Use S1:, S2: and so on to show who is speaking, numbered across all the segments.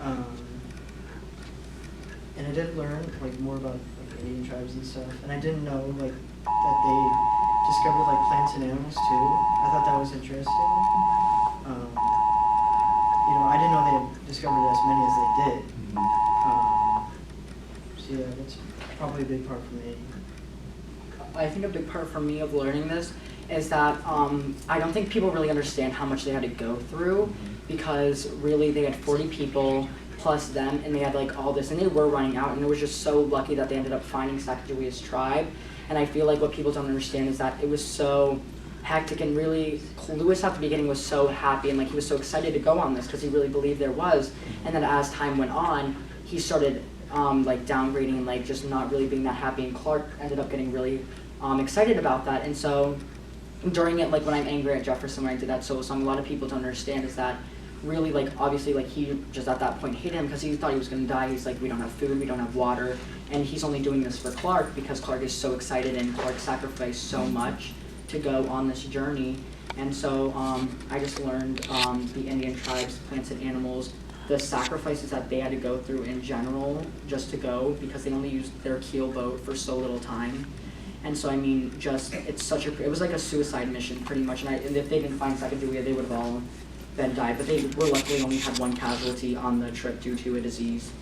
S1: Um, and I did learn like more about like Indian tribes and stuff, and I didn't know like that they discovered like plants and animals too. I thought that was interesting. You know, I didn't know they had discovered as many as they did. So yeah, that's probably a big part for me.
S2: I think a big part for me of learning this is that I don't think people really understand how much they had to go through, because really they had 40 people plus them, and they had like all this, and they were running out, and it was just so lucky that they ended up finding Sacagawea's tribe. And I feel like what people don't understand is that it was so hectic, and really Lewis at the beginning was so happy, and like he was so excited to go on this because he really believed there was. And then as time went on, he started like downgrading and like just not really being that happy, and Clark ended up getting really excited about that. And so during it, like when I'm angry at Jefferson when I did that solo song, a lot of people don't understand is that really like obviously like he just at that point hated him because he thought he was going to die. He's like, we don't have food, we don't have water, and he's only doing this for Clark because Clark is so excited and Clark sacrificed so much to go on this journey. And so I just learned the Indian tribes, plants and animals, the sacrifices that they had to go through in general just to go, because they only used their keel boat for so little time. And so I mean, just it's such a, it was like a suicide mission pretty much. And if they didn't find Sacagawea, they would have all been died. But they were luckily only had one casualty on the trip due to a disease.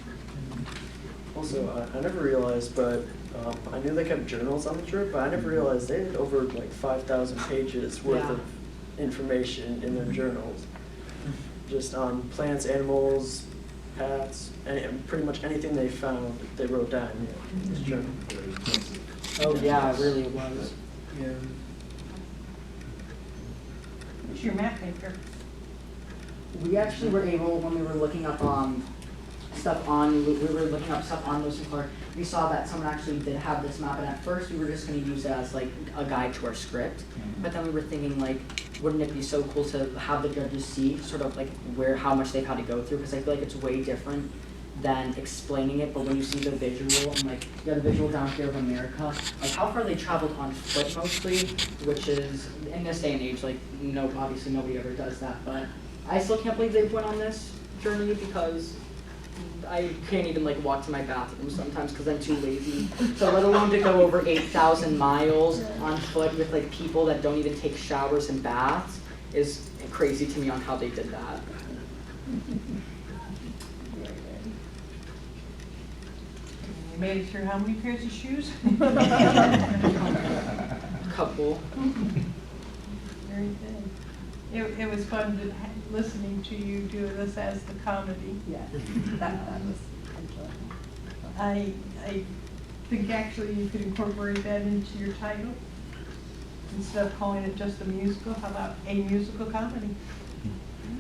S3: Also, I never realized, but I knew they kept journals on the trip, but I never realized they had over like 5,000 pages worth of information in their journals. Just on plants, animals, paths, and pretty much anything they found, they wrote down in this journal.
S2: Oh yeah, it really was.
S1: Yeah.
S4: Who's your map maker?
S2: We actually were able, when we were looking up stuff on Lewis and Clark, we saw that someone actually did have this map, and at first we were just going to use it as like a guide to our script, but then we were thinking like, wouldn't it be so cool to have the judges see sort of like how much they've had to go through, because I feel like it's way different than explaining it, but when you see the visual, and like you have the visual down here of America, like how far they traveled on foot mostly, which is, in this day and age, like no, obviously nobody ever does that, but I still can't believe they went on this journey, because I can't even like walk to my bathroom sometimes because I'm too lazy. So let alone to go over 8,000 miles on foot with like people that don't even take showers and baths is crazy to me on how they did that.
S4: You made it through how many pairs of shoes?
S2: Couple.
S4: Very good. It was fun listening to you do this as the comedy.
S5: Yeah, that was enjoyable.
S4: I think actually you could incorporate that into your title. Instead of calling it just a musical, how about a musical comedy?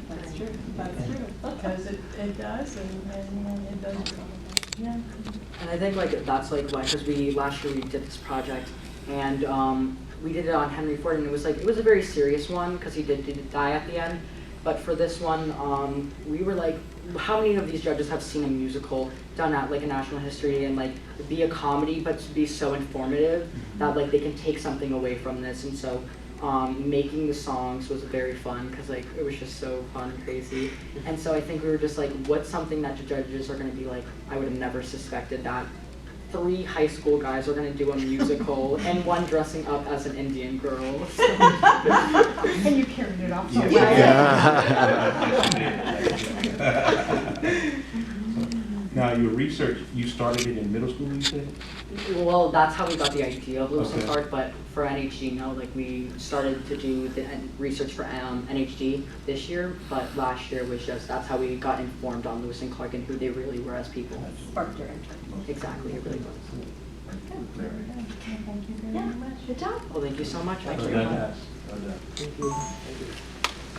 S5: That's true. That's true.
S4: Because it does, and it does. Yeah.
S2: And I think like that's like why, because last year we did this project, and we did it on Henry Ford, and it was a very serious one because he did die at the end. But for this one, we were like, how many of these judges have seen a musical done at like a national history and like be a comedy but to be so informative that like they can take something away from this? And so making the songs was very fun because like it was just so fun and crazy. And so I think we were just like, what's something that the judges are going to be like, I would have never suspected that 3 high school guys are going to do a musical and one dressing up as an Indian girl.
S4: And you carried it off so well.
S6: Now, your research, you started it in middle school, you said?
S2: Well, that's how we got the idea of Lewis and
S6: Okay.
S2: Clark, but for NHD, no, like we started to do the research for NHD this year, but last year was just, that's how we got informed on Lewis and Clark and who they really were as people.
S5: Sparked your interest.
S2: Exactly, it really was.
S4: Very good. Thank you very
S5: Yeah,
S4: much.
S5: good job.
S2: Well, thank you so much.
S6: Well
S2: Thank
S6: done.
S2: you.
S6: Well done.
S2: Thank you.